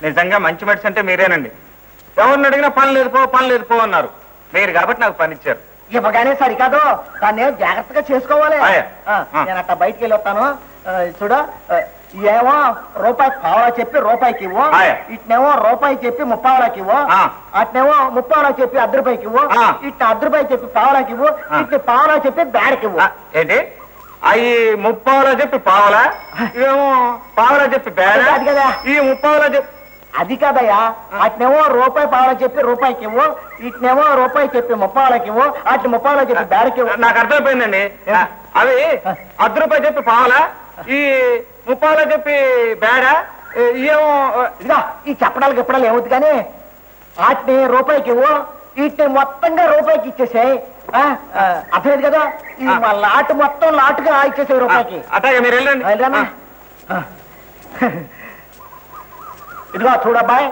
నిజంగా మంచి మనిషి అంటే మీరేనండి. ఎవరిని అడిగినా పని లేదు పో అన్నారు. మీరు కాబట్టి నాకు పని ఇచ్చారు. ఇవ్వగానే సరికాదు, దాన్ని జాగ్రత్తగా చేసుకోవాలి. నేను అట్లా బయటికి వెళ్ళి వస్తాను. చూడ, ఏమో రూపాయి పావలా చెప్పి రూపాయికి ఇవ్వు, ఇట్నేమో రూపాయి చెప్పి 30 పావలాకి ఇవ్వు, అట్నేమో 30 పావలా చెప్పి 10 రూపాయకి ఇవ్వు, ఇట్లా 10 రూపాయలు చెప్పి పావలాకి ఇవ్వు, ఇట్లా పావలా చెప్పి బేడకి ఇవ్వు. ఏంటి అవి 30 పావలా చెప్పి పావలా, ఇవేమో పావలా చెప్పి బేడ? అది కదా ఈ 30 పావలా చెప్పి. అది కాదయ్యా, అట్నేమో రూపాయి పావలా చెప్పి రూపాయికి ఇవ్వు, ఇట్నేమో రూపాయి చెప్పి 30 పావలాకి ఇవ్వు, అట్లా 30 పావలా చెప్పి బేడకి ఇవ్వు. నాకు అర్థమైపోయిందండి. అవి 10 రూపాయలు చెప్పి పావలా, ఈ 30 పావలా చెప్పి బేడ, ఏమో ఇదిగా ఈ చెప్పడాలకు ఎప్పడాలు ఏమవుతుంది కానీ వాటిని రూపాయికి ఇవ్వు, వీటిని మొత్తంగా రూపాయికి ఇచ్చేసాయి. అర్థమైంది కదా? ఈ లాటు మొత్తం లాటుగా ఇచ్చేసాయి రూపాయికి. అట్లాగే మీరు వెళ్ళండి. ఇదిగో చూడబ్బాయ్,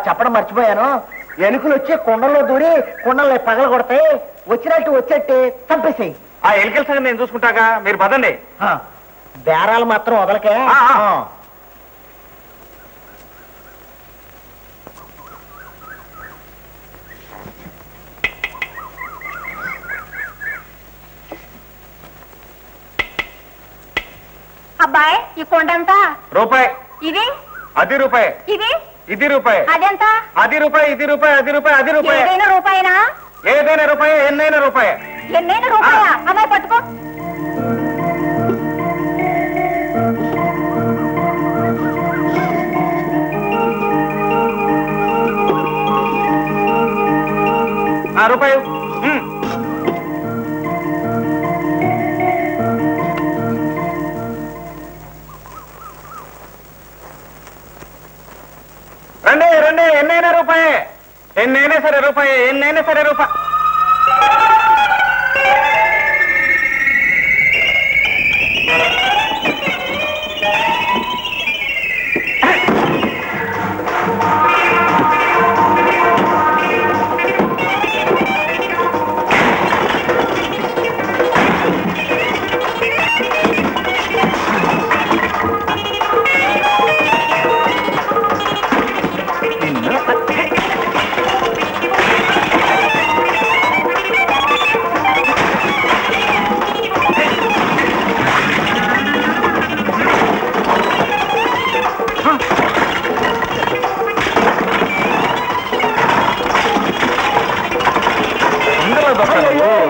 చెప్పడం మర్చిపోయాను. ఎలుకలు వచ్చి కుండల్లో దూరి కుండల్ని పగల కొడతాయి, వచ్చినట్టు వచ్చేట్టు చంపేసాయి. ఆ ఎలుకల సంగతి నేను చూసుకుంటాగా, మీరు పదండి. బేరాలు మాత్రం వదలకే. అబ్బాయి ఈ కొండ ఎంత? రూపాయి. ఇది 10 రూపాయి. ఇది రూపాయి. అదెంత? 10 రూపాయి, ఇది రూపాయి, 10 రూపాయి, 10 రూపాయి. ఏదైనా రూపాయినా? ఏదైనా రూపాయి, ఎన్నైనా రూపాయి. ఎన్నైనా రూపాయా? అమ్మాయి పట్టుకో. రూపాయి. రండి రండి, ఎన్నైనా రూపాయి, ఎన్నైనా సరే రూపాయి, ఎన్నైనా సరే రూపాయి.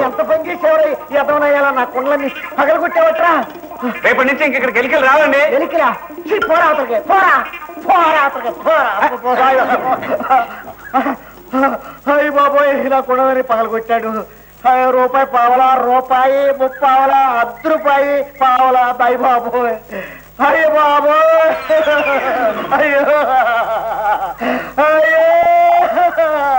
ఎంత పని చేసేవారు ఎదవనయ్యాలా, నా కుండలన్నీ పగలగొట్టేవట్రా. రేపటి నుంచి ఇంకెక్కడికి ఎలికలు రావండి. ఎలికిరా? పోరా అవతలకి, పోరా పోరా అవతలకి, పోరా. అయ్య బాబోయ్, నా కుండలని పగలగొట్టాడు. రూపాయి పావలా, రూపాయి 30 పావలా, 10 రూపాయి పావలా. అయ్య బాబోయ్, అయ్య బాబోయ్.